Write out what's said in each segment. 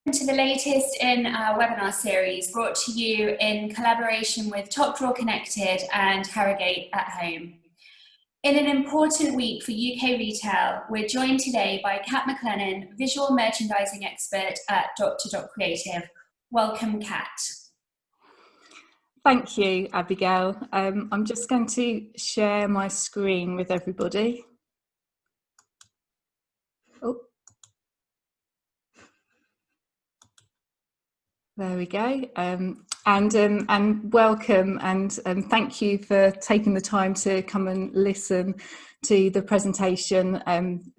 To the latest in our webinar series brought to you in collaboration with Top Drawer Connected and Harrogate at Home. In an important week for UK retail, we're joined today by Kat McLennan, visual merchandising expert at Dr. Creative. Welcome, Kat. Thank you, Abigail. I'm just going to share my screen with everybody. Oh. There we go, and welcome, and thank you for taking the time to come and listen to the presentation,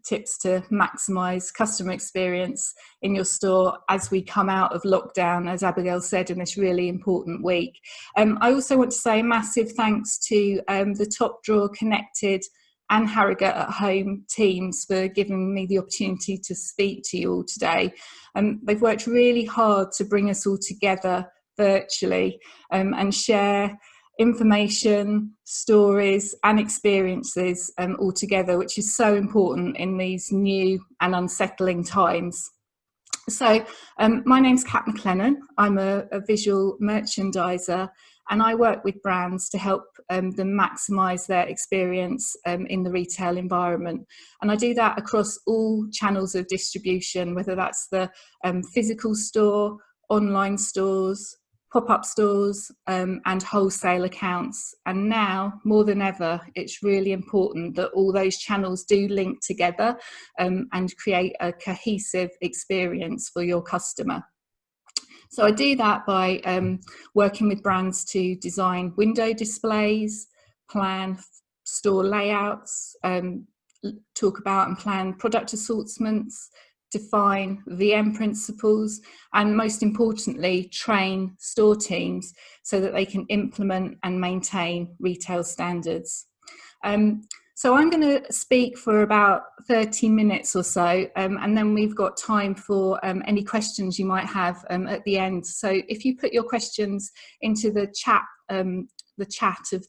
tips to maximise customer experience in your store as we come out of lockdown, as Abigail said, in this really important week. I also want to say a massive thanks to the Top Drawer Connected and Harrogate at Home teams for giving me the opportunity to speak to you all today. They've worked really hard to bring us all together virtually and share information, stories and experiences all together, which is so important in these new and unsettling times. So my name's Kat McLennan. I'm a visual merchandiser, and I work with brands to help them maximise their experience in the retail environment. And I do that across all channels of distribution, whether that's the physical store, online stores, pop-up stores and wholesale accounts. And now, more than ever, it's really important that all those channels do link together and create a cohesive experience for your customer. So I do that by working with brands to design window displays, plan store layouts, talk about and plan product assortments, define VM principles, and most importantly, train store teams so that they can implement and maintain retail standards. So I'm going to speak for about 30 minutes or so, and then we've got time for any questions you might have at the end. So if you put your questions into the chat of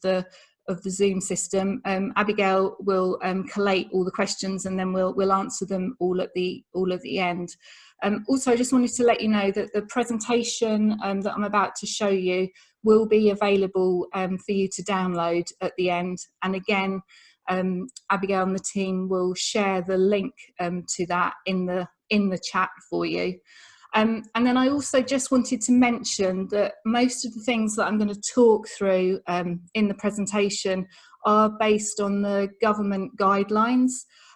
the Zoom system, Abigail will collate all the questions, and then we'll answer them all at the end. Also, I just wanted to let you know that the presentation that I'm about to show you will be available for you to download at the end. And again, Abigail and the team will share the link to that in the chat for you. And then I also just wanted to mention that most of the things that I'm going to talk through in the presentation are based on the government guidelines,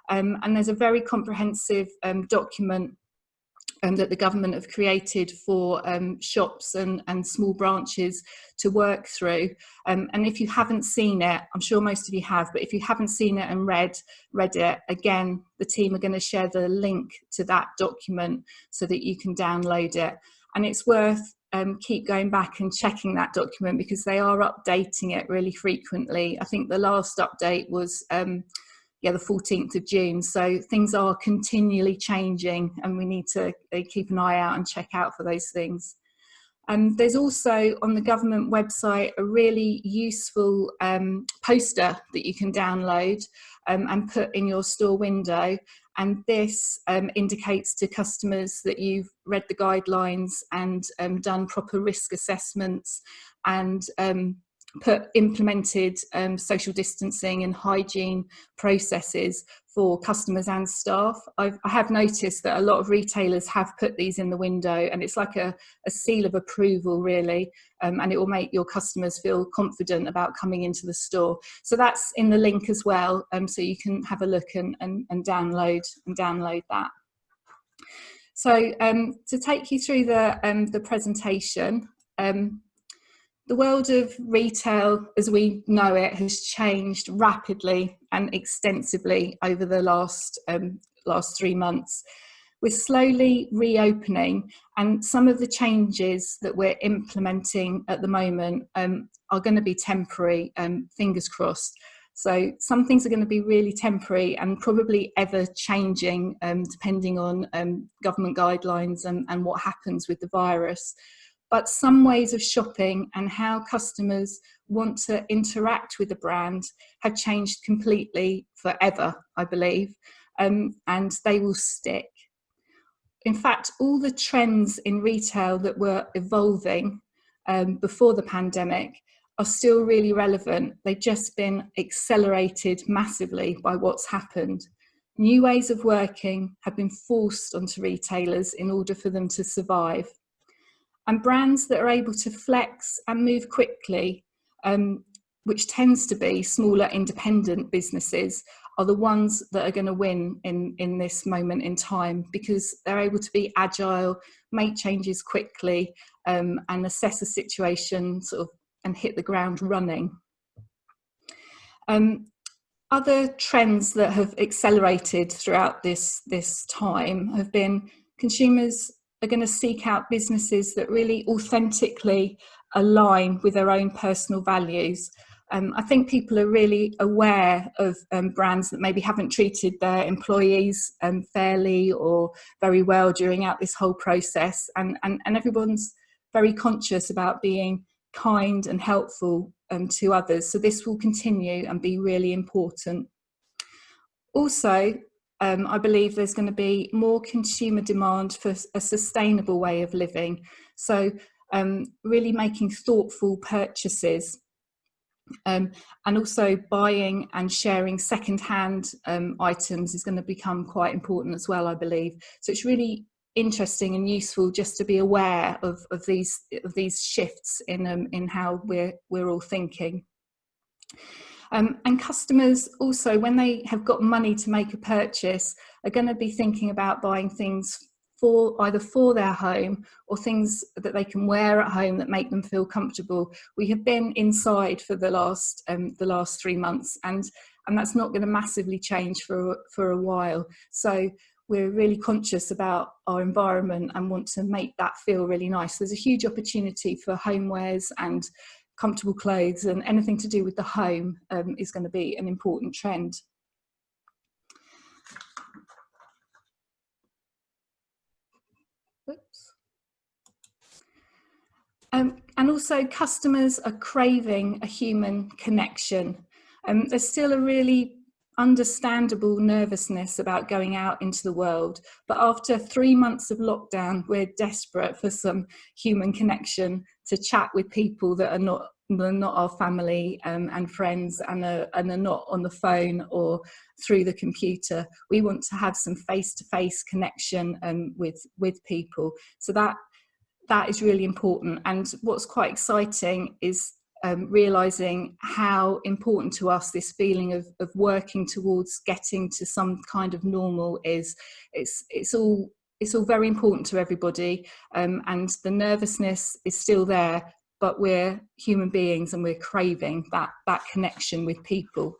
and there's a very comprehensive document that the government have created for shops and small branches to work through. And if you haven't seen it, I'm sure most of you have, but if you haven't seen it and read it, again, the team are going to share the link to that document so that you can download it. And it's worth keep going back and checking that document, because they are updating it really frequently. I think the last update was the 14th of June. So things are continually changing, and we need to keep an eye out and check out for those things. There's also on the government website a really useful poster that you can download and put in your store window. And this indicates to customers that you've read the guidelines and done proper risk assessments and implemented social distancing and hygiene processes for customers and staff. I have noticed that a lot of retailers have put these in the window, and it's like a seal of approval, really, and it will make your customers feel confident about coming into the store. So that's in the link as well, so you can have a look and download that. So to take you through the presentation, the world of retail as we know it has changed rapidly and extensively over the last 3 months. We're slowly reopening, and some of the changes that we're implementing at the moment are going to be temporary, fingers crossed. So some things are going to be really temporary and probably ever changing depending on government guidelines and what happens with the virus. But some ways of shopping and how customers want to interact with the brand have changed completely forever, I believe, and they will stick. in fact, all the trends in retail that were evolving before the pandemic are still really relevant. They've just been accelerated massively by what's happened. New ways of working have been forced onto retailers in order for them to survive. And brands that are able to flex and move quickly, which tends to be smaller independent businesses, are the ones that are going to win in this moment in time, because they're able to be agile, make changes quickly, and assess a situation and hit the ground running. Other trends that have accelerated throughout this time have been consumers are going to seek out businesses that really authentically align with their own personal values. I think people are really aware of brands that maybe haven't treated their employees fairly or very well during out this whole process, and everyone's very conscious about being kind and helpful to others. So this will continue and be really important. Also, I believe there's going to be more consumer demand for a sustainable way of living. So really making thoughtful purchases, and also buying and sharing second-hand items is going to become quite important as well, I believe. So it's really interesting and useful just to be aware of these shifts in how we're all thinking. And customers also, when they have got money to make a purchase, are going to be thinking about buying things either for their home or things that they can wear at home that make them feel comfortable. We have been inside for the last 3 months, and that's not going to massively change for a while. So we're really conscious about our environment and want to make that feel really nice. There's a huge opportunity for homewares and comfortable clothes, and anything to do with the home is going to be an important trend. Oops. And also customers are craving a human connection. There's still a really understandable nervousness about going out into the world, but after 3 months of lockdown, we're desperate for some human connection, to chat with people that are not our family and friends, and are not on the phone or through the computer. We want to have some face-to-face connection with people. So that is really important. And what's quite exciting is realizing how important to us this feeling of working towards getting to some kind of normal is. It's all very important to everybody, and the nervousness is still there, but we're human beings and we're craving that connection with people.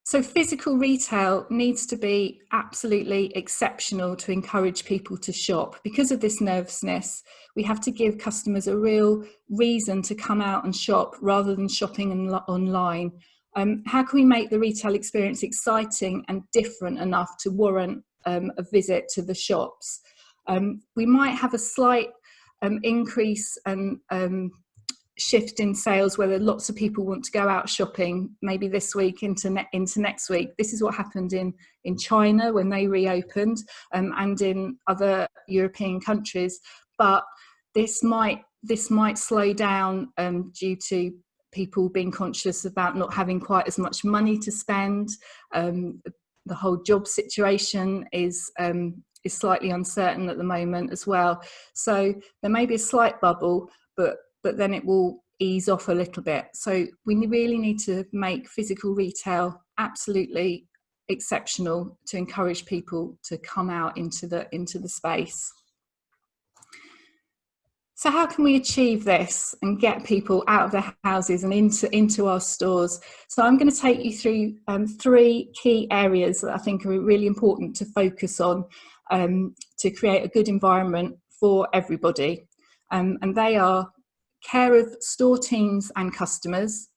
So physical retail needs to be absolutely exceptional to encourage people to shop. Because of this nervousness, we have to give customers a real reason to come out and shop rather than shopping online. How can we make the retail experience exciting and different enough to warrant a visit to the shops? We might have a slight increase and shift in sales, whether lots of people want to go out shopping maybe this week into next week. This is what happened in China when they reopened, and in other European countries. But this might slow down due to people being conscious about not having quite as much money to spend. The whole job situation is slightly uncertain at the moment as well. So there may be a slight bubble, but then it will ease off a little bit. So we really need to make physical retail absolutely exceptional to encourage people to come out into the space. So how can we achieve this and get people out of their houses and into our stores? So I'm going to take you through 3 key areas that I think are really important to focus on to create a good environment for everybody. And they are care of store teams and customers.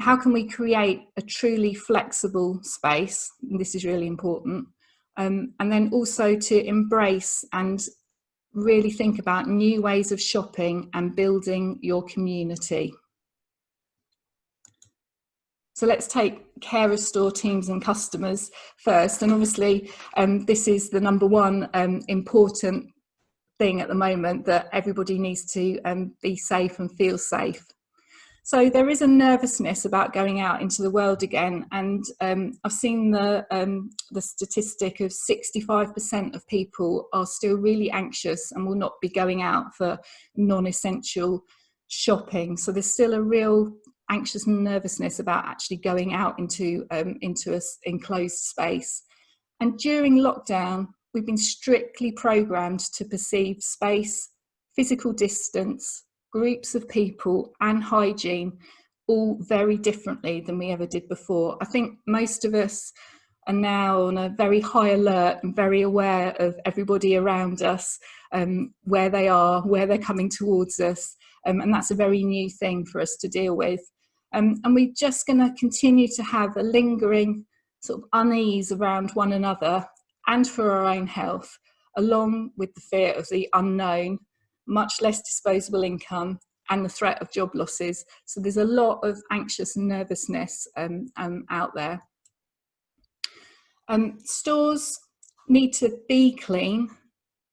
How can we create a truly flexible space? This is really important. And then also to embrace and really think about new ways of shopping and building your community. So let's take care of store teams and customers first. And obviously, this is the number one important thing at the moment, that everybody needs to be safe and feel safe. So there is a nervousness about going out into the world again, and I've seen the statistic of 65% of people are still really anxious and will not be going out for non-essential shopping. So there's still a real anxious nervousness about actually going out into an enclosed space. And during lockdown, we've been strictly programmed to perceive space, physical distance, groups of people and hygiene all very differently than we ever did before. I think most of us are now on a very high alert and very aware of everybody around us, where they are, where they're coming towards us, and that's a very new thing for us to deal with. And we're just going to continue to have a lingering sort of unease around one another and for our own health, along with the fear of the unknown, much less disposable income, and the threat of job losses. So there's a lot of anxious and nervousness out there. Stores need to be clean,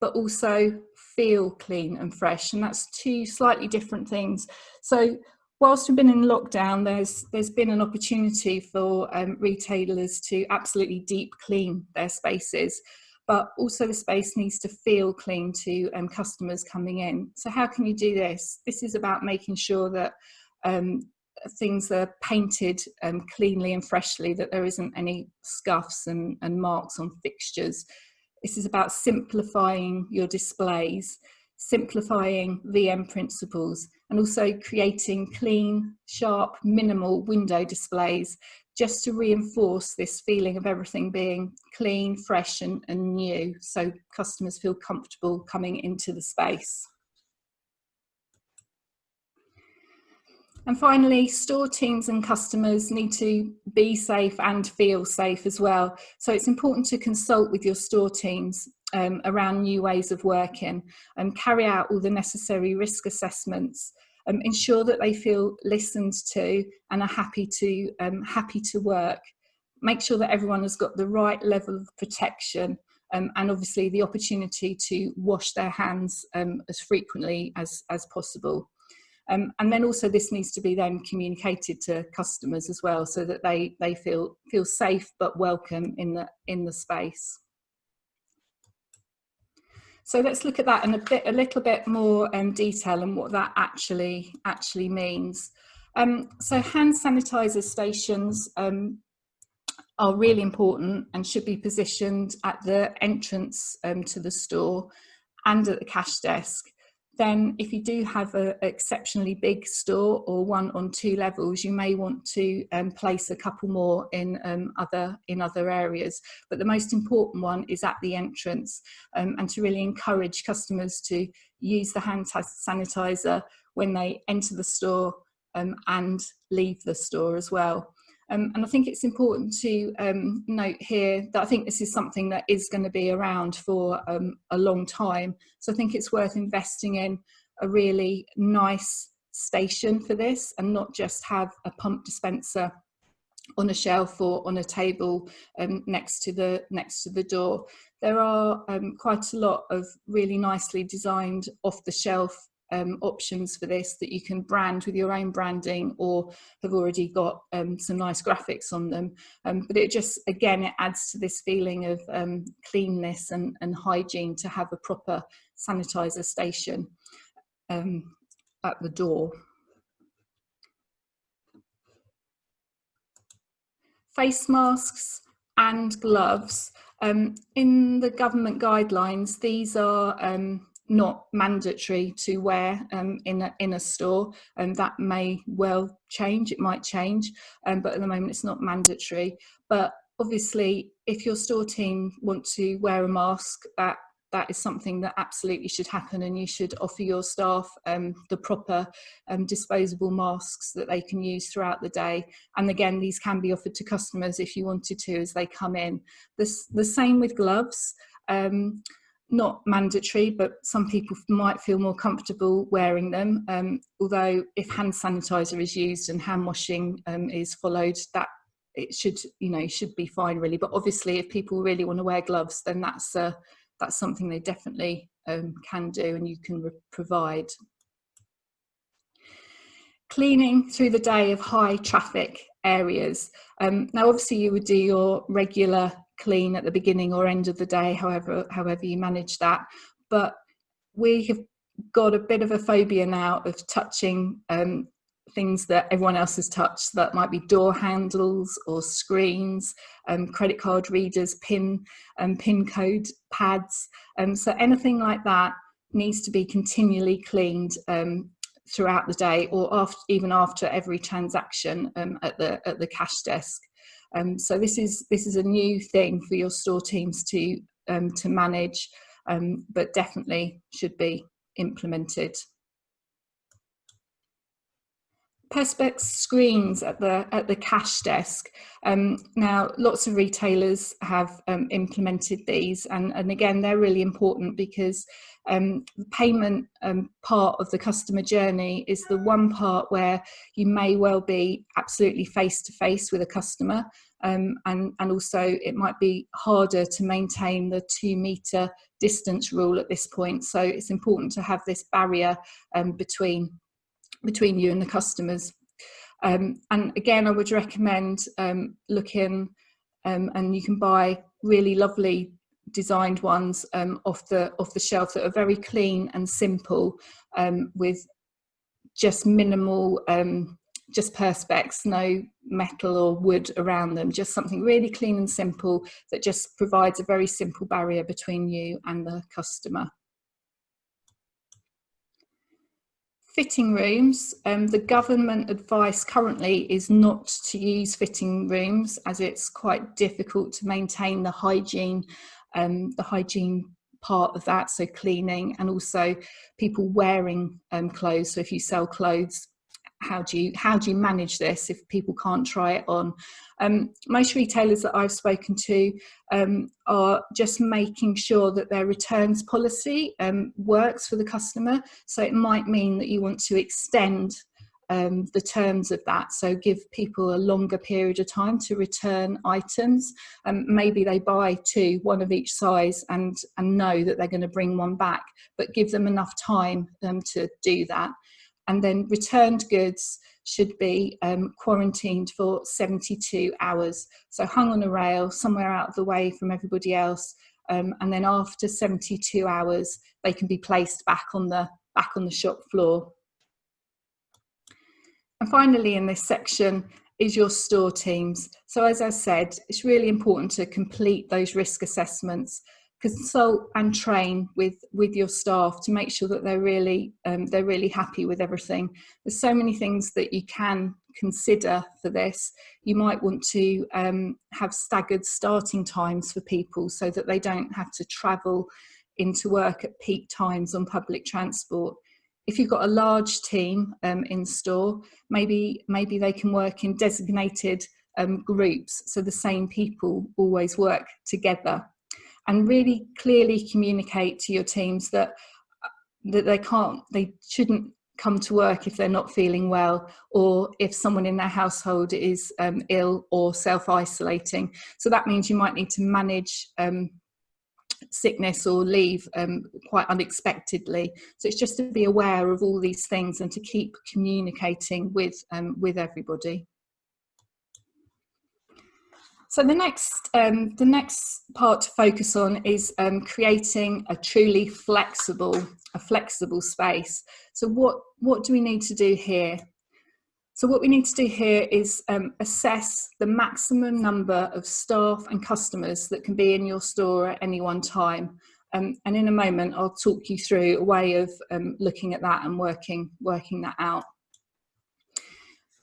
but also feel clean and fresh, and that's two slightly different things. So whilst we've been in lockdown, there's been an opportunity for retailers to absolutely deep clean their spaces, but also the space needs to feel clean to customers coming in. So how can you do this? This is about making sure that things are painted cleanly and freshly, that there isn't any scuffs and marks on fixtures. This is about simplifying your displays, simplifying VM principles, and also creating clean, sharp, minimal window displays, just to reinforce this feeling of everything being clean, fresh and new, so customers feel comfortable coming into the space. And finally, store teams and customers need to be safe and feel safe as well. So it's important to consult with your store teams around new ways of working, and carry out all the necessary risk assessments, ensure that they feel listened to and are happy to work. Make sure that everyone has got the right level of protection, and obviously the opportunity to wash their hands as frequently as possible. And then also this needs to be then communicated to customers as well, so that they feel safe but welcome in the space. So let's look at that in a little bit more detail and what that actually means. So hand sanitizer stations are really important and should be positioned at the entrance to the store and at the cash desk. Then if you do have an exceptionally big store or one on 2 levels, you may want to place a couple more in other areas. But the most important one is at the entrance, and to really encourage customers to use the hand sanitizer when they enter the store and leave the store as well. And I think it's important to note here that I think this is something that is going to be around for a long time. So I think it's worth investing in a really nice station for this, and not just have a pump dispenser on a shelf or on a table next to the door. There are quite a lot of really nicely designed off-the-shelf options for this that you can brand with your own branding, or have already got some nice graphics on them, but it just, again, it adds to this feeling of cleanness and hygiene to have a proper sanitizer station at the door. Face masks and gloves. In the government guidelines, these are not mandatory to wear in a store, and that may well change. It might change, but at the moment it's not mandatory. But obviously, if your store team want to wear a mask, that is something that absolutely should happen, and you should offer your staff the proper disposable masks that they can use throughout the day. And again, these can be offered to customers if you wanted to as they come in. The same with gloves. not mandatory, but some people might feel more comfortable wearing them. Although if hand sanitizer is used and hand washing is followed, that it should, should be fine really. But obviously if people really want to wear gloves, then that's something they definitely can do, and you can provide. Cleaning through the day of high traffic areas. Now obviously you would do your regular clean at the beginning or end of the day, however you manage that, but we have got a bit of a phobia now of touching things that everyone else has touched. That might be door handles or screens, credit card readers, pin code pads, so anything like that needs to be continually cleaned throughout the day, or even after every transaction at the cash desk. So this is a new thing for your store teams to manage, but definitely should be implemented. Perspex screens at the cash desk. Now lots of retailers have implemented these, and again they're really important because the payment part of the customer journey is the one part where you may well be absolutely face to face with a customer, and also it might be harder to maintain the 2 metre distance rule at this point, so it's important to have this barrier between you and the customers. And again, I would recommend looking, and you can buy really lovely designed ones off the shelf that are very clean and simple, with just minimal just perspex, no metal or wood around them, just something really clean and simple that just provides a very simple barrier between you and the customer. Fitting rooms, the government advice currently is not to use fitting rooms as it's quite difficult to maintain the hygiene part of that, so cleaning, and also people wearing clothes. So if you sell clothes, how do you manage this if people can't try it on? Most retailers that I've spoken to are just making sure that their returns policy works for the customer. So it might mean that you want to extend the terms of that, so give people a longer period of time to return items. Maybe they buy 2, one of each size, and know that they're going to bring one back, but give them enough time to do that. And then returned goods should be quarantined for 72 hours. So hung on a rail somewhere out of the way from everybody else. And then after 72 hours, they can be placed back on the shop floor. And finally, in this section is your store teams. So as I said, it's really important to complete those risk assessments, consult and train with your staff to make sure that they're really happy with everything. There's so many things that you can consider for this. You might want to have staggered starting times for people so that they don't have to travel into work at peak times on public transport. If you've got a large team in store, maybe they can work in designated groups, so the same people always work together. And really clearly communicate to your teams that they shouldn't come to work if they're not feeling well, or if someone in their household is ill or self-isolating. So that means you might need to manage sickness or leave quite unexpectedly. So it's just to be aware of all these things and to keep communicating with everybody. So the next part to focus on is creating a truly flexible space. So what do we need to do here? So what we need to do here is assess the maximum number of staff and customers that can be in your store at any one time. And in a moment, I'll talk you through a way of looking at that and working that out.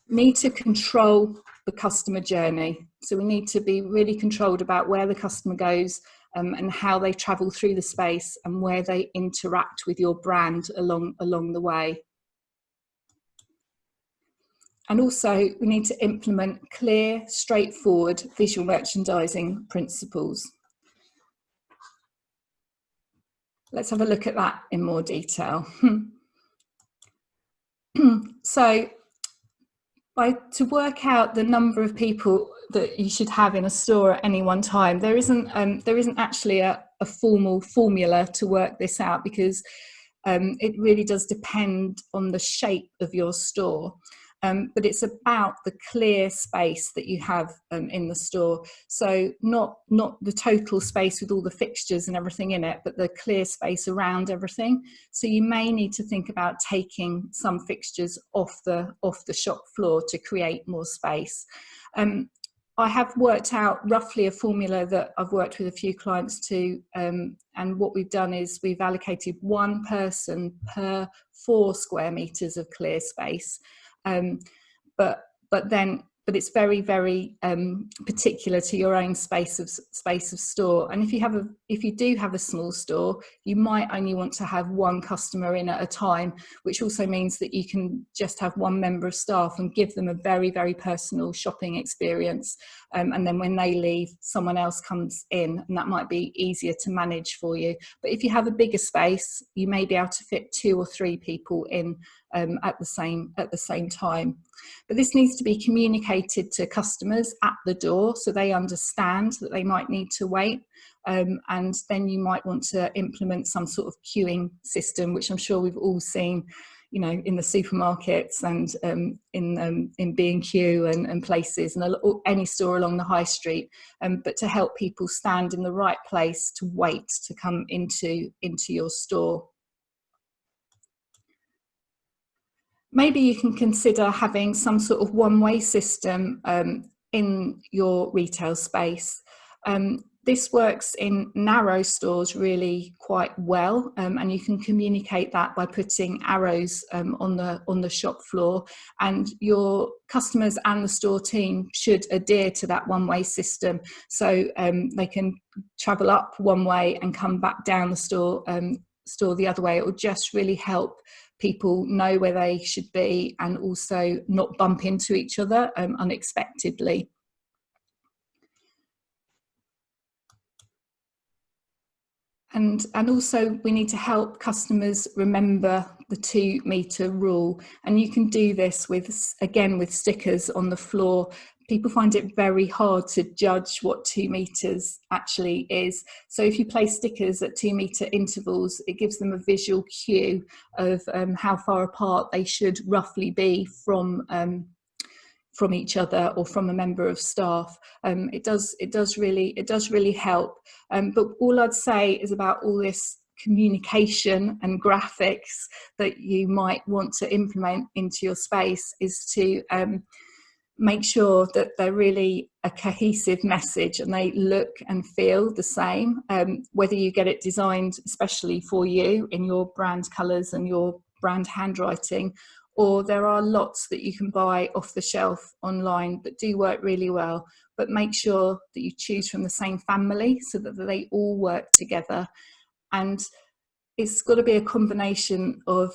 Need to control the customer journey. So we need to be really controlled about where the customer goes and how they travel through the space and where they interact with your brand along the way. And also we need to implement clear, straightforward visual merchandising principles. let's have a look at that in more detail. So to work out the number of people that you should have in a store at any one time, there isn't actually a formal formula to work this out, because it really does depend on the shape of your store. But it's about the clear space that you have in the store. So not the total space with all the fixtures and everything in it, but the clear space around everything. So you may need to think about taking some fixtures off the shop floor to create more space. I have worked out roughly a formula that I've worked with a few clients to, and what we've done is we've allocated one person per 4 square meters of clear space. But it's very, very particular to your own space of store. And if you do have a small store, you might only want to have one customer in at a time, which also means that you can just have one member of staff and give them a very, very personal shopping experience. And then when they leave, someone else comes in, and that might be easier to manage for you. But if you have a bigger space, you may be able to fit 2 or 3 people in at the same time. But this needs to be communicated to customers at the door, so they understand that they might need to wait. And then you might want to implement some sort of queuing system, which I'm sure we've all seen, in the supermarkets and in B&Q and places, and any store along the high street. But to help people stand in the right place to wait to come into your store. Maybe you can consider having some sort of one-way system in your retail space. This works in narrow stores really quite well, and you can communicate that by putting arrows on the shop floor, and your customers and the store team should adhere to that one-way system, so they can travel up one way and come back down the store the other way. It will just really help people know where they should be, and also not bump into each other unexpectedly. And also we need to help customers remember the 2-meter rule, and you can do this with stickers on the floor. People find it very hard to judge what 2 meters actually is. So if you place stickers at 2-meter intervals, it gives them a visual cue of how far apart they should roughly be from each other or from a member of staff. It does really help. But all I'd say is about all this communication and graphics that you might want to implement into your space is to make sure that they're really a cohesive message and they look and feel the same, whether you get it designed especially for you in your brand colours and your brand handwriting, or there are lots that you can buy off the shelf online that do work really well. But make sure that you choose from the same family so that they all work together. And it's got to be a combination of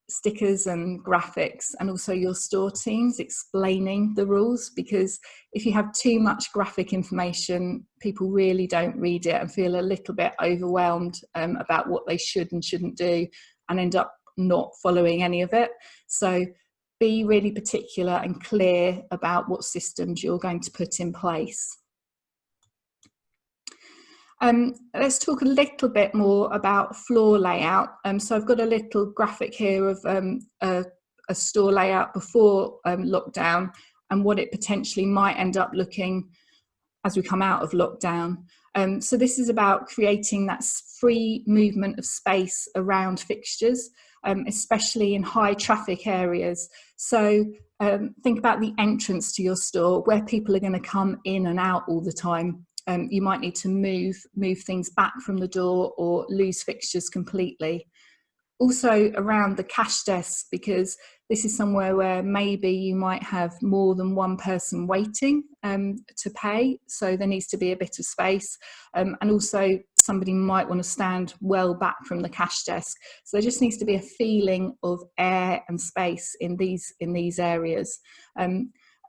stickers and graphics, and also your store teams explaining the rules, because if you have too much graphic information, people really don't read it and feel a little bit overwhelmed about what they should and shouldn't do, and end up not following any of it. So be really particular and clear about what systems you're going to put in place. Let's talk a little bit more about floor layout. So I've got a little graphic here of a store layout before lockdown, and what it potentially might end up looking as we come out of lockdown. So this is about creating that free movement of space around fixtures, especially in high traffic areas. So think about the entrance to your store, where people are going to come in and out all the time. You might need to move things back from the door or lose fixtures completely. Also around the cash desk, because this is somewhere where maybe you might have more than one person waiting to pay, so there needs to be a bit of space, and also somebody might want to stand well back from the cash desk, so there just needs to be a feeling of air and space in these areas.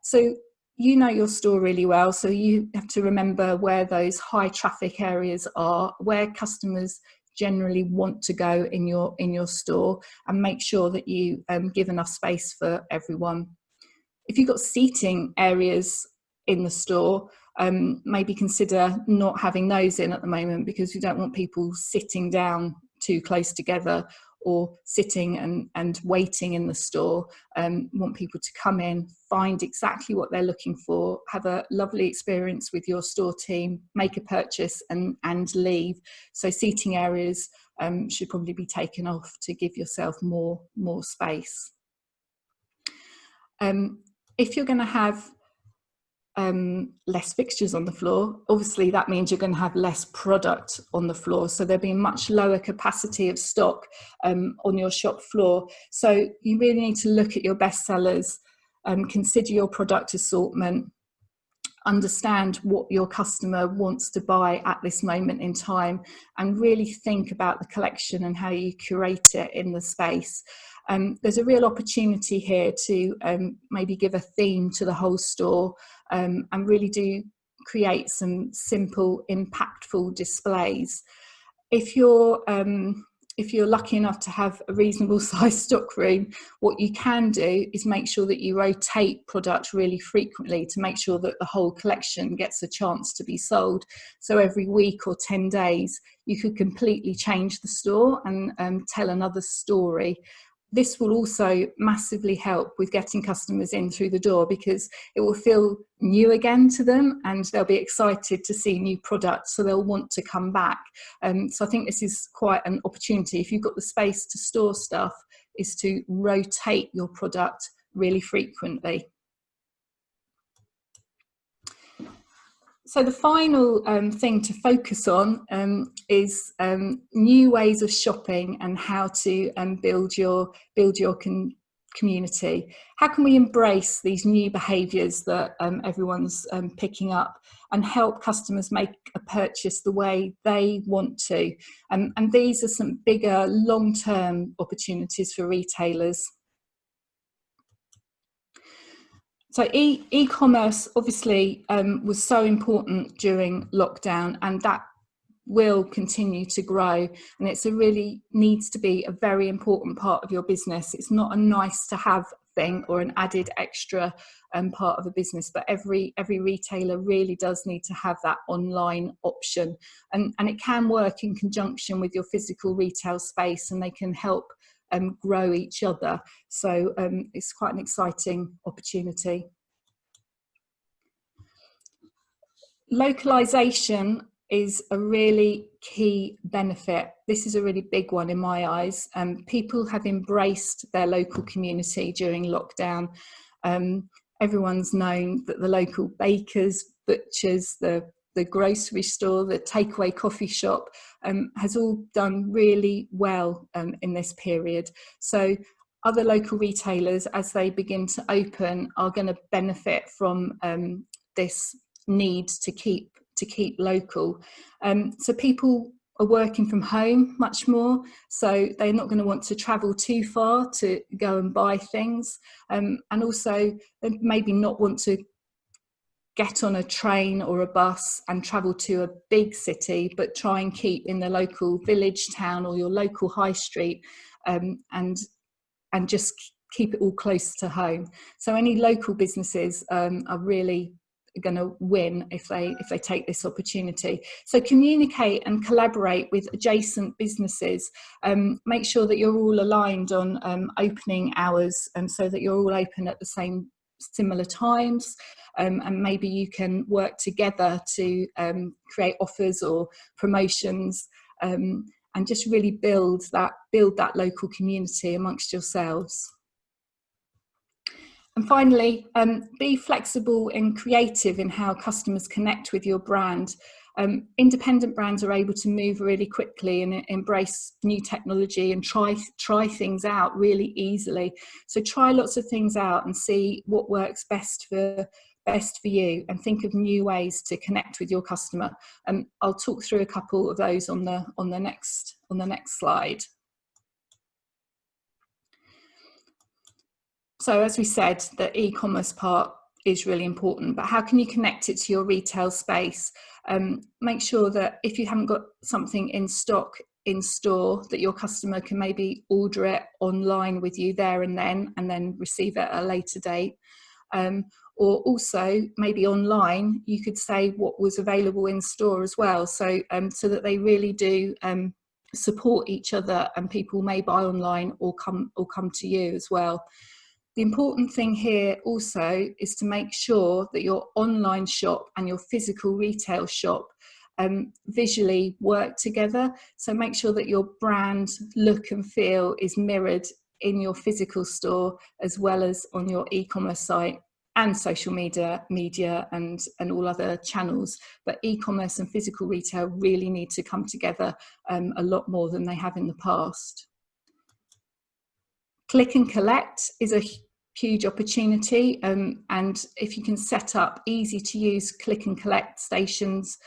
So you know your store really well, so you have to remember where those high traffic areas are, where customers generally want to go in your store, and make sure that you give enough space for everyone. If you've got seating areas in the store, maybe consider not having those in at the moment, because you don't want people sitting down too close together or sitting and waiting in the store. Want people to come in, find exactly what they're looking for, have a lovely experience with your store team, make a purchase and leave. So seating areas should probably be taken off to give yourself more space. If you're going to have less fixtures on the floor, obviously that means you're going to have less product on the floor, so there'll be much lower capacity of stock on your shop floor. So you really need to look at your best sellers, consider your product assortment, understand what your customer wants to buy at this moment in time, and really think about the collection and how you curate it in the space. There's a real opportunity here to maybe give a theme to the whole store, and really do create some simple, impactful displays. If you're lucky enough to have a reasonable sized stock room, what you can do is make sure that you rotate product really frequently to make sure that the whole collection gets a chance to be sold. So every week or 10 days, you could completely change the store and tell another story. This will also massively help with getting customers in through the door, because it will feel new again to them and they'll be excited to see new products, so they'll want to come back. So I think this is quite an opportunity, if you've got the space to store stuff, is to rotate your product really frequently. So the final thing to focus on is new ways of shopping and how to build your community. How can we embrace these new behaviours that everyone's picking up, and help customers make a purchase the way they want to? And these are some bigger long-term opportunities for retailers. So e-commerce obviously was so important during lockdown, and that will continue to grow, and it's really needs to be a very important part of your business. It's not a nice to have thing or an added extra part of a business, but every retailer really does need to have that online option, and it can work in conjunction with your physical retail space, and they can help grow each other. So it's quite an exciting opportunity. Localization is a really key benefit. This is a really big one in my eyes. People have embraced their local community during lockdown. Everyone's known that the local bakers, butchers, the grocery store, the takeaway coffee shop has all done really well in this period. So other local retailers, as they begin to open, are going to benefit from this need to keep local. So people are working from home much more, so they're not going to want to travel too far to go and buy things, and also they maybe not want to get on a train or a bus and travel to a big city, but try and keep in the local village, town, or your local high street, and just keep it all close to home. So any local businesses are really going to win if they take this opportunity. So communicate and collaborate with adjacent businesses. Make sure that you're all aligned on opening hours, so that you're all open at the similar times, and maybe you can work together to create offers or promotions, and just really build that local community amongst yourselves. And finally, be flexible and creative in how customers connect with your brand. Independent brands are able to move really quickly and embrace new technology and try things out really easily. So try lots of things out and see what works best for you, and think of new ways to connect with your customer. I'll talk through a couple of those on the next slide. So as we said, the e-commerce part is really important, but how can you connect it to your retail space? Make sure that if you haven't got something in stock in store, that your customer can maybe order it online with you there and then receive it at a later date. Or also maybe online, you could say what was available in store as well, so that they really do support each other, and people may buy online or come to you as well. The important thing here also is to make sure that your online shop and your physical retail shop visually work together. So make sure that your brand look and feel is mirrored in your physical store as well as on your e-commerce site and social media and all other channels. But e-commerce and physical retail really need to come together a lot more than they have in the past. Click and collect is a huge opportunity, and if you can set up easy to use click and collect stations,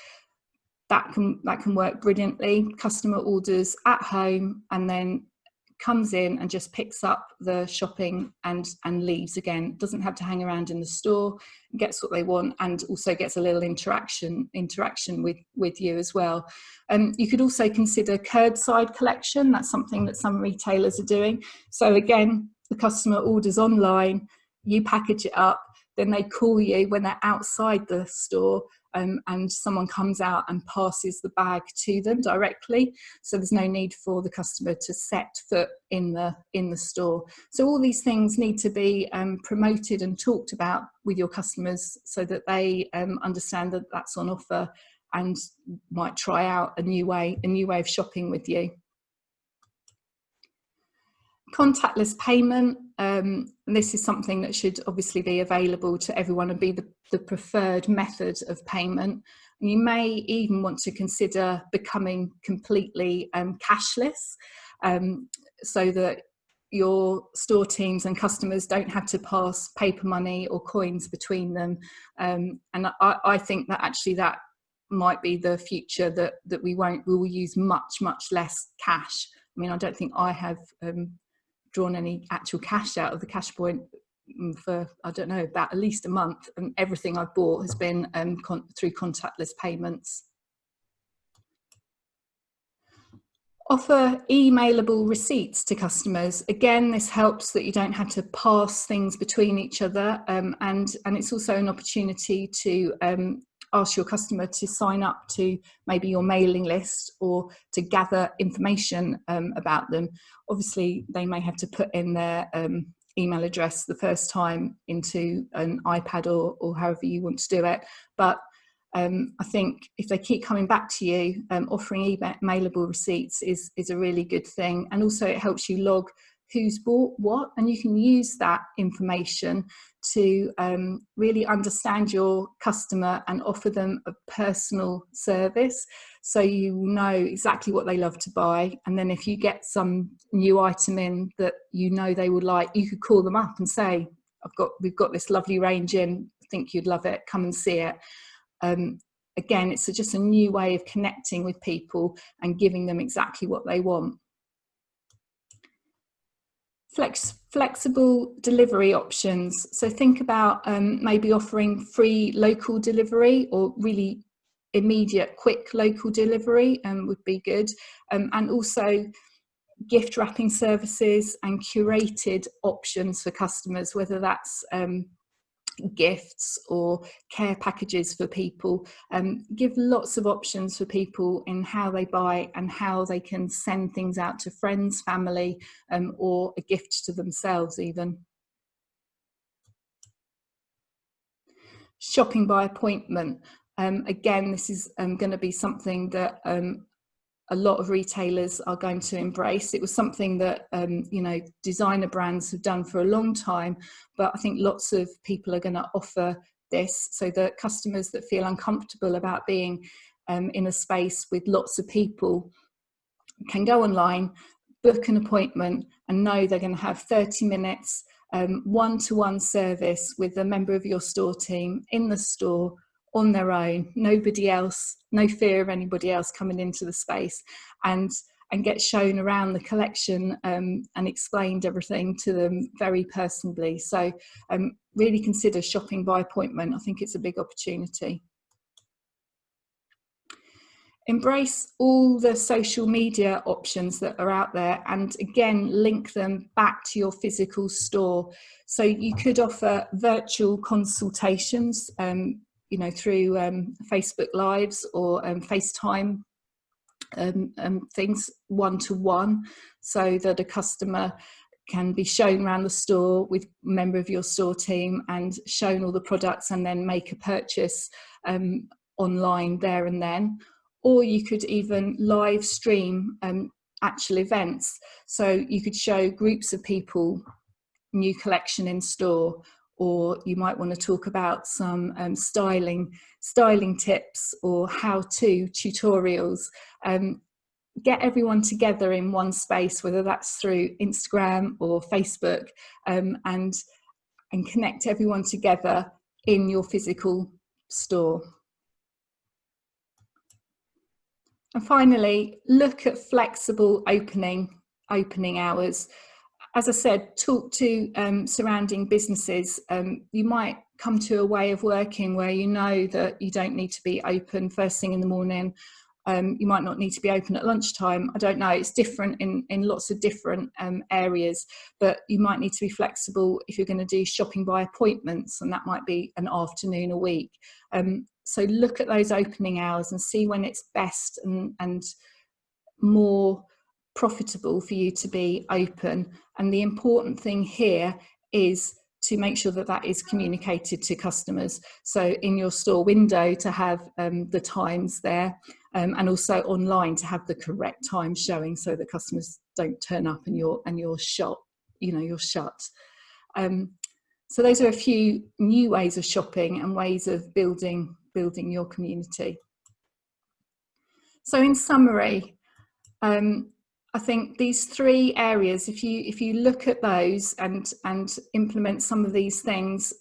that can work brilliantly. Customer orders at home and then comes in and just picks up the shopping and leaves again. Doesn't have to hang around in the store, gets what they want, and also gets a little interaction with you as well. You could also consider curbside collection. That's something that some retailers are doing. So again, the customer orders online, you package it up, then they call you when they're outside the store, and someone comes out and passes the bag to them directly. So there's no need for the customer to set foot in the store. So all these things need to be promoted and talked about with your customers so that they understand that that's on offer and might try out a new way of shopping with you. Contactless payment, this is something that should obviously be available to everyone and be the preferred method of payment. And you may even want to consider becoming completely cashless, so that your store teams and customers don't have to pass paper money or coins between them. And I think that actually that might be the future, that we will use much less cash. I mean, I don't think I have drawn any actual cash out of the cash point for, I don't know, about at least a month, and everything I've bought has been through contactless payments. Offer emailable receipts to customers. Again, this helps that you don't have to pass things between each other, and it's also an opportunity to ask your customer to sign up to maybe your mailing list or to gather information about them. Obviously, they may have to put in their email address the first time into an iPad or however you want to do it. But I think if they keep coming back to you, offering emailable receipts is a really good thing. And also it helps you log who's bought what, and you can use that information to really understand your customer and offer them a personal service, so you know exactly what they love to buy. And then if you get some new item in that you know they would like, you could call them up and say, we've got this lovely range in, I think you'd love it, come and see it. Again, it's just a new way of connecting with people and giving them exactly what they want. Flexible delivery options. So think about maybe offering free local delivery or really immediate quick local delivery would be good. And also gift wrapping services and curated options for customers, whether that's gifts or care packages for people. Give lots of options for people in how they buy and how they can send things out to friends, family, or a gift to themselves even. Shopping by appointment. Again, this is going to be something that a lot of retailers are going to embrace. It was something that designer brands have done for a long time, but I think lots of people are going to offer this so that customers that feel uncomfortable about being in a space with lots of people can go online, book an appointment, and know they're going to have 30 minutes one-to-one service with a member of your store team in the store on their own, nobody else, no fear of anybody else coming into the space, and get shown around the collection and explained everything to them very personally. So really consider shopping by appointment. I think it's a big opportunity. Embrace all the social media options that are out there, and again, link them back to your physical store. So you could offer virtual consultations, through Facebook Lives or FaceTime things one-to-one, so that a customer can be shown around the store with a member of your store team and shown all the products and then make a purchase online there and then. Or you could even live stream actual events. So you could show groups of people new collection in store, or you might want to talk about some styling tips or how-to tutorials. Get everyone together in one space, whether that's through Instagram or Facebook, and connect everyone together in your physical store. And finally, look at flexible opening hours. As I said, talk to surrounding businesses. You might come to a way of working where you know that you don't need to be open first thing in the morning. You might not need to be open at lunchtime. I don't know. It's different in lots of different areas, but you might need to be flexible if you're going to do shopping by appointments, and that might be an afternoon a week. So look at those opening hours and see when it's best and more profitable for you to be open. And the important thing here is to make sure that that is communicated to customers. So in your store window to have the times there, and also online to have the correct time showing, so that customers don't turn up and you're shut. So those are a few new ways of shopping and ways of building your community. So in summary, I think these three areas, if you look at those and implement some of these things,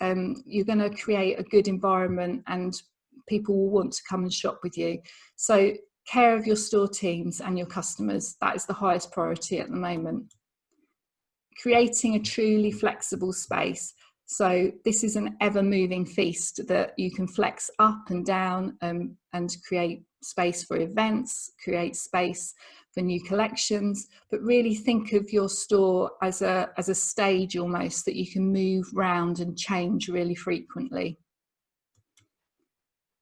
you're going to create a good environment and people will want to come and shop with you. So care of your store teams and your customers, that is the highest priority at the moment. Creating a truly flexible space. So this is an ever-moving feast that you can flex up and down and create space for events, create space for new collections, but really think of your store as a stage almost that you can move round and change really frequently.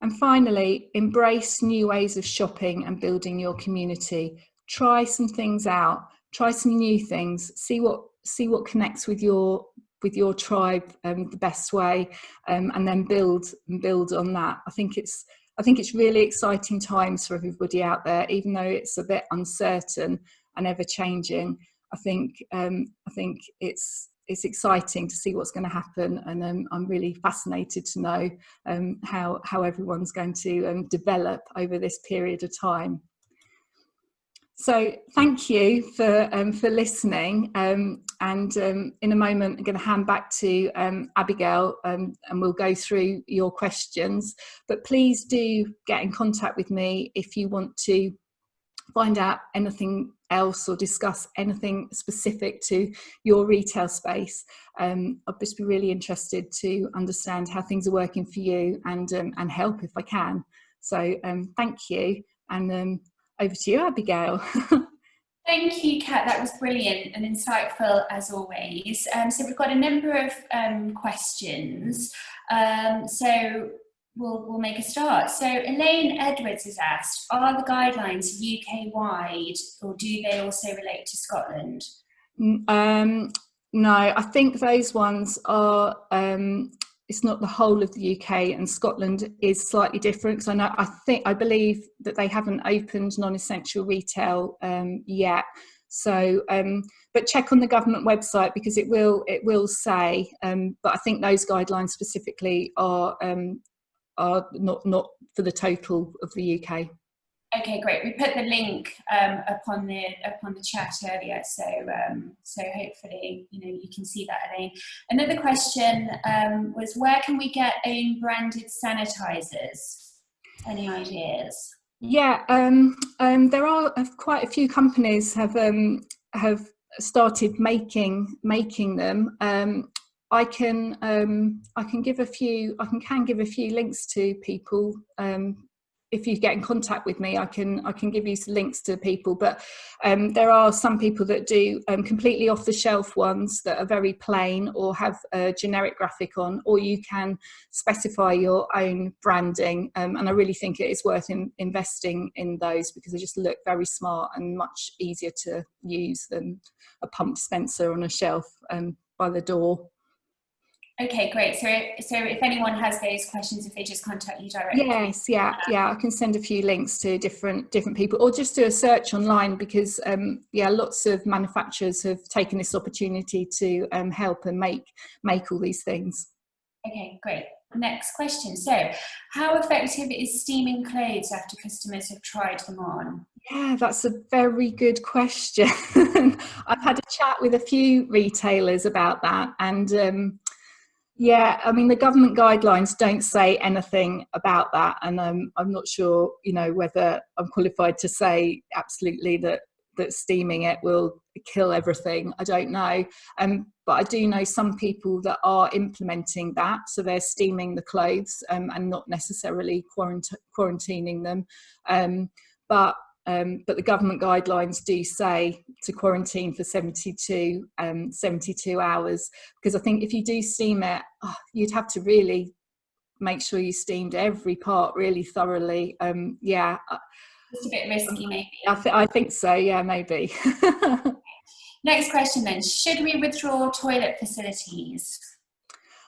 And finally, embrace new ways of shopping and building your community. Try some things out, try some new things, see what connects with your tribe the best way, and then build on that. I think it's really exciting times for everybody out there, even though it's a bit uncertain and ever changing. I think it's exciting to see what's going to happen, and I'm really fascinated to know how everyone's going to develop over this period of time. So thank you for listening, and in a moment I'm going to hand back to Abigail, and we'll go through your questions, but please do get in contact with me if you want to find out anything else or discuss anything specific to your retail space. I'll just be really interested to understand how things are working for you and help if I can. So thank you, and over to you, Abigail. Thank you, Kat. That was brilliant and insightful as always. So we've got a number of questions. So we'll make a start. So Elaine Edwards has asked, are the guidelines UK-wide, or do they also relate to Scotland? No, I think those ones are, it's not the whole of the UK, and Scotland is slightly different, because I believe that they haven't opened non-essential retail yet. So, but check on the government website, because it will say. But I think those guidelines specifically are not for the total of the UK. Okay, great. We put the link upon the chat earlier, so hopefully you can see that, Elaine. Another question was, where can we get own branded sanitizers? Any ideas? Yeah, there are quite a few companies have started making them. I can give a few links to people if you get in contact with me, I can give you some links to people. But there are some people that do completely off the shelf ones that are very plain or have a generic graphic on, or you can specify your own branding. And I really think it is worth investing in those, because they just look very smart and much easier to use than a pump dispenser on a shelf by the door. Okay, great. So if anyone has those questions, if they just contact you directly. Yes, yeah, I can send a few links to different people, or just do a search online, because lots of manufacturers have taken this opportunity to help and make all these things. Okay, great. Next question. So, how effective is steaming clothes after customers have tried them on? Yeah, that's a very good question. I've had a chat with a few retailers about that, and yeah, I mean, the government guidelines don't say anything about that, and I'm not sure, whether I'm qualified to say absolutely that steaming it will kill everything. I don't know, but I do know some people that are implementing that, so they're steaming the clothes and not necessarily quarantining them, but the government guidelines do say to quarantine for 72 hours, because I think if you do steam it, you'd have to really make sure you steamed every part really thoroughly. Just a bit risky, maybe. I think so, yeah, maybe. Next question then, should we withdraw toilet facilities?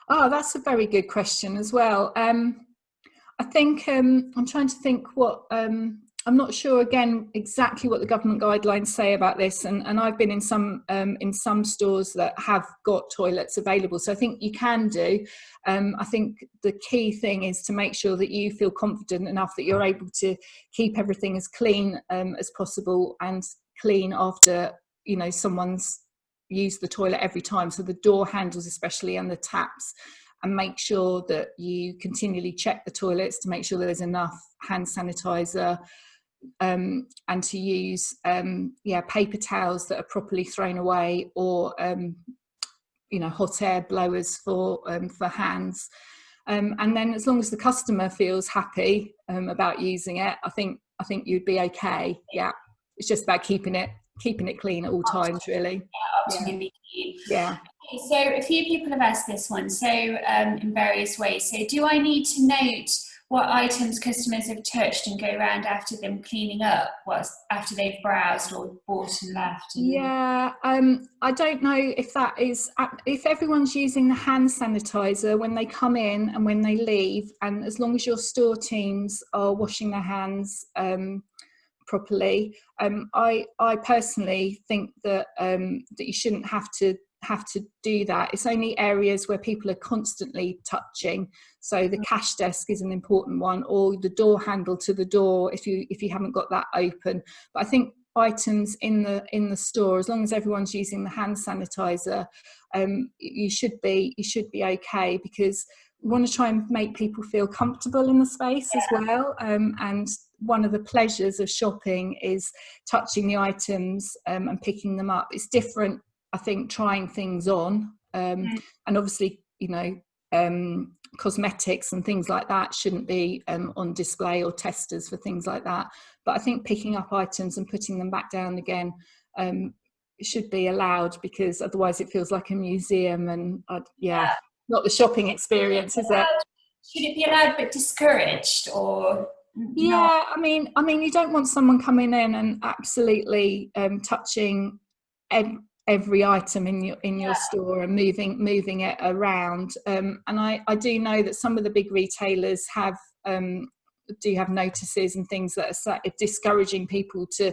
Oh, that's a very good question as well. I think I'm trying to think what I'm not sure again exactly what the government guidelines say about this, and I've been in some stores that have got toilets available, so I think you can do. I think the key thing is to make sure that you feel confident enough that you're able to keep everything as clean as possible, and clean after someone's used the toilet every time, so the door handles especially and the taps. And make sure that you continually check the toilets to make sure there's enough hand sanitizer, and to use paper towels that are properly thrown away, or hot air blowers for hands. And then as long as the customer feels happy about using it, I think you'd be okay. Yeah, it's just about keeping it clean at all times, really. Optimally clean. Yeah. Okay, so a few people have asked this one, so in various ways. So do I need to note what items customers have touched and go around after them cleaning up, after they've browsed or bought and left? Yeah, I don't know if that is, if everyone's using the hand sanitizer when they come in and when they leave, and as long as your store teams are washing their hands properly, I personally think that that you shouldn't have to do that. It's only areas where people are constantly touching, so the cash desk is an important one, or the door handle to the door if you haven't got that open. But I think items in the store, as long as everyone's using the hand sanitizer, you should be okay, because we want to try and make people feel comfortable in the space as well, and one of the pleasures of shopping is touching the items and picking them up. It's different, I think, trying things on, and obviously cosmetics and things like that shouldn't be on display, or testers for things like that. But I think picking up items and putting them back down again should be allowed, because otherwise it feels like a museum, and not the shopping experience, is it? Should it be allowed but discouraged, or not? I mean you don't want someone coming in and absolutely touching every item in your store and moving it around, and I do know that some of the big retailers do have notices and things that are discouraging people to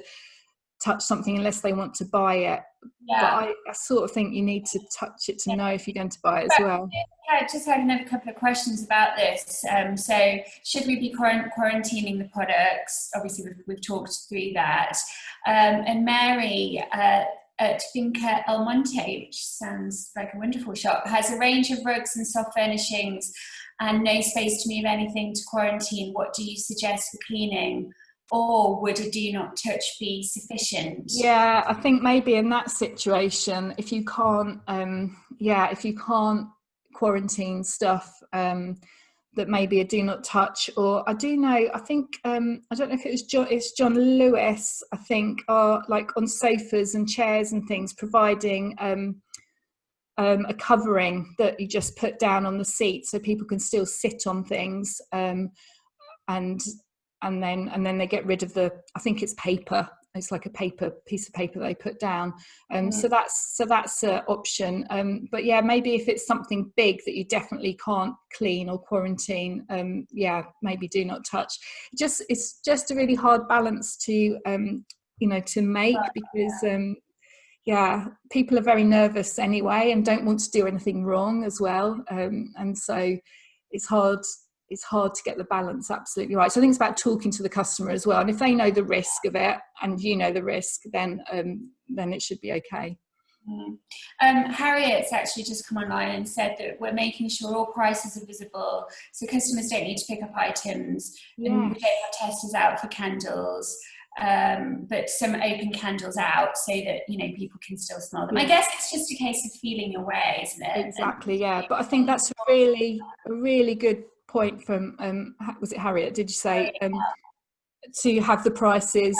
touch something unless they want to buy it. But I sort of think you need to touch it to know if you're going to buy it as well. I just had another couple of questions about this. So should we be quarantining the products? Obviously we've talked through that. And Mary at Finca El Monte, which sounds like a wonderful shop, has a range of rugs and soft furnishings and no space to move anything to quarantine. What do you suggest for cleaning? Or would a do not touch be sufficient? Yeah, I think maybe in that situation, if you can't quarantine stuff, then that maybe a do not touch, or I do know, I think, I don't know if it's John Lewis, I think, are like on sofas and chairs and things, providing a covering that you just put down on the seat so people can still sit on things, and then they get rid of the, I think it's paper, it's like a piece of paper they put down, so that's an option, but yeah, maybe if it's something big that you definitely can't clean or quarantine, yeah, maybe do not touch. It's just a really hard balance to to make, because yeah, people are very nervous anyway and don't want to do anything wrong as well, and so it's hard to get the balance absolutely right. So I think it's about talking to the customer as well, and if they know the risk of it and you know the risk, then it should be okay. Harriet's actually just come online and said that we're making sure all prices are visible, so customers don't need to pick up items. Yes. And we don't have testers out for candles, but some open candles out so that people can still smell them. I guess it's just a case of feeling your way, isn't it? Exactly, yeah. But I think that's a really good point from was it Harriet? Did you say to have the prices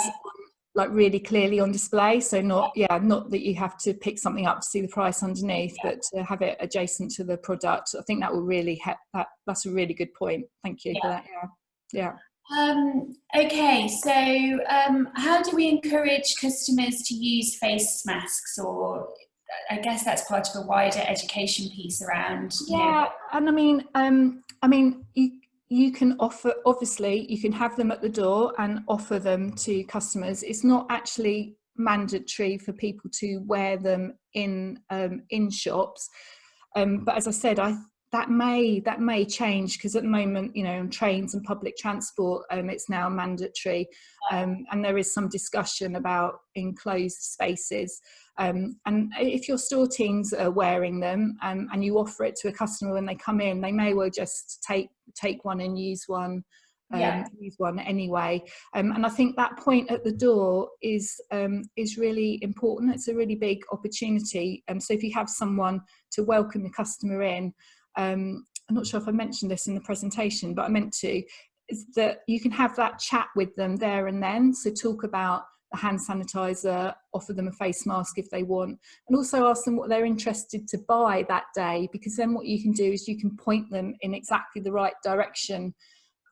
like really clearly on display? So not that you have to pick something up to see the price underneath, but to have it adjacent to the product. I think that will really help. That's a really good point. Thank you for that. Yeah. Okay, so how do we encourage customers to use face masks? Or I guess that's part of a wider education piece around. And I mean, you can offer, obviously, you can have them at the door and offer them to customers. It's not actually mandatory for people to wear them in shops, but as I said, that may change, because at the moment, on trains and public transport, it's now mandatory, and there is some discussion about enclosed spaces, and if your store teams are wearing them, and you offer it to a customer when they come in, they may well just take one and use one anyway, and I think that point at the door is really important. It's a really big opportunity, so if you have someone to welcome the customer in, I'm not sure if I mentioned this in the presentation, but I meant to, is that you can have that chat with them there and then. So talk about the hand sanitizer, offer them a face mask if they want, and also ask them what they're interested to buy that day, because then what you can do is you can point them in exactly the right direction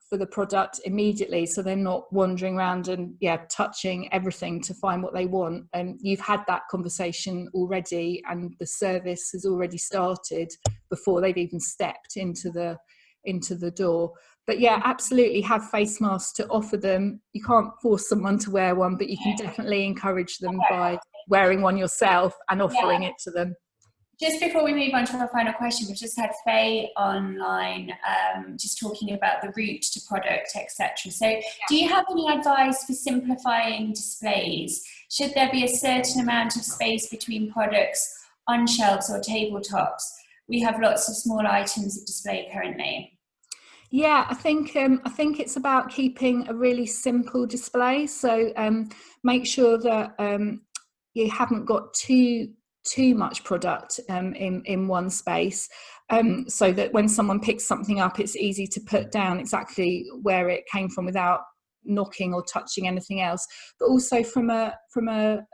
for the product immediately, so they're not wandering around and touching everything to find what they want, and you've had that conversation already and the service has already started before they've even stepped into the door. But absolutely have face masks to offer them. You can't force someone to wear one, but you can definitely encourage them by wearing one yourself and offering it to them. Just before we move on to our final question, we've just had Faye online just talking about the route to product, etc. So do you have any advice for simplifying displays? Should there be a certain amount of space between products on shelves or tabletops? We have lots of small items of display currently. Yeah, I think it's about keeping a really simple display. So make sure that you haven't got too much product in one space, so that when someone picks something up, it's easy to put down exactly where it came from without knocking or touching anything else. But also from a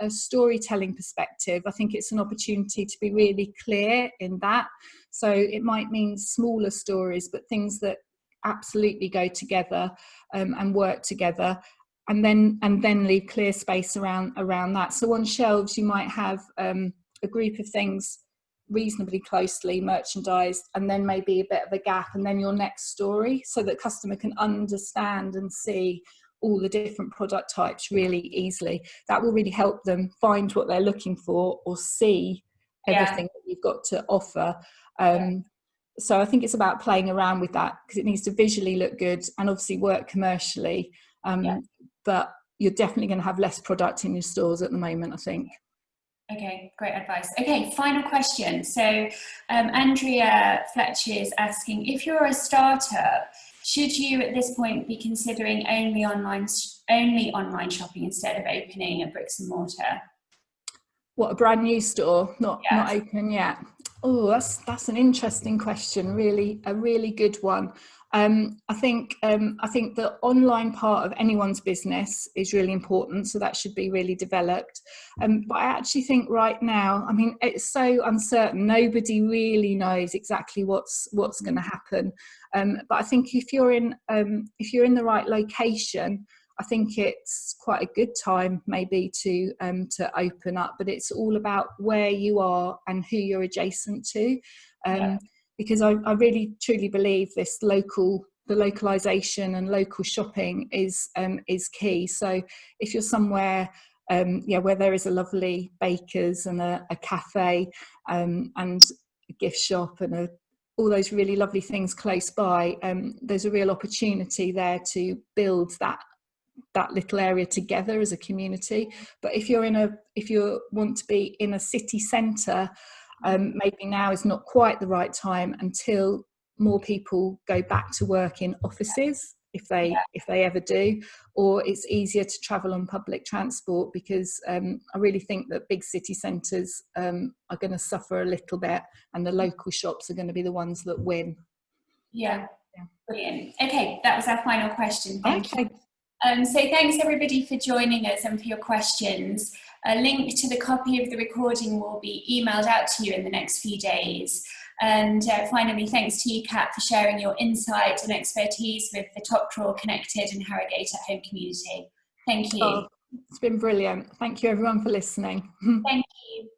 storytelling perspective, I think it's an opportunity to be really clear in that. So it might mean smaller stories, but things that absolutely go together and work together, and then leave clear space around that. So on shelves you might have a group of things reasonably closely merchandised, and then maybe a bit of a gap, and then your next story, so that customer can understand and see all the different product types really easily. That will really help them find what they're looking for, or see everything that you've got to offer. So I think it's about playing around with that, because it needs to visually look good and obviously work commercially, but you're definitely going to have less product in your stores at the moment, I think. Okay, great advice. Okay, final question. So Andrea Fletcher is asking, if you're a startup, should you at this point be considering only online shopping instead of opening a bricks and mortar? What, a brand new store, not open yet? Oh, that's an interesting question. Really, a really good one. I think the online part of anyone's business is really important, so that should be really developed. But I actually think right now, I mean, it's so uncertain. Nobody really knows exactly what's going to happen. But I think if you're in the right location, I think it's quite a good time maybe to open up, but it's all about where you are and who you're adjacent to, Yeah. because I really truly believe the localization and local shopping is key. So if you're somewhere where there is a lovely baker's and a cafe, and a gift shop and all those really lovely things close by, there's a real opportunity there to build that little area together as a community. But if you want to be in a city centre, maybe now is not quite the right time until more people go back to work in offices, if they ever do, or it's easier to travel on public transport, because I really think that big city centres are going to suffer a little bit, and the local shops are going to be the ones that win. Yeah, brilliant. Okay, that was our final question. Thank you. Okay. So thanks everybody for joining us and for your questions. A link to the copy of the recording will be emailed out to you in the next few days. And finally, thanks to you, Kat, for sharing your insight and expertise with the Top Drawer Connected and Harrogate at Home community. Thank you. Oh, it's been brilliant. Thank you everyone for listening. Thank you.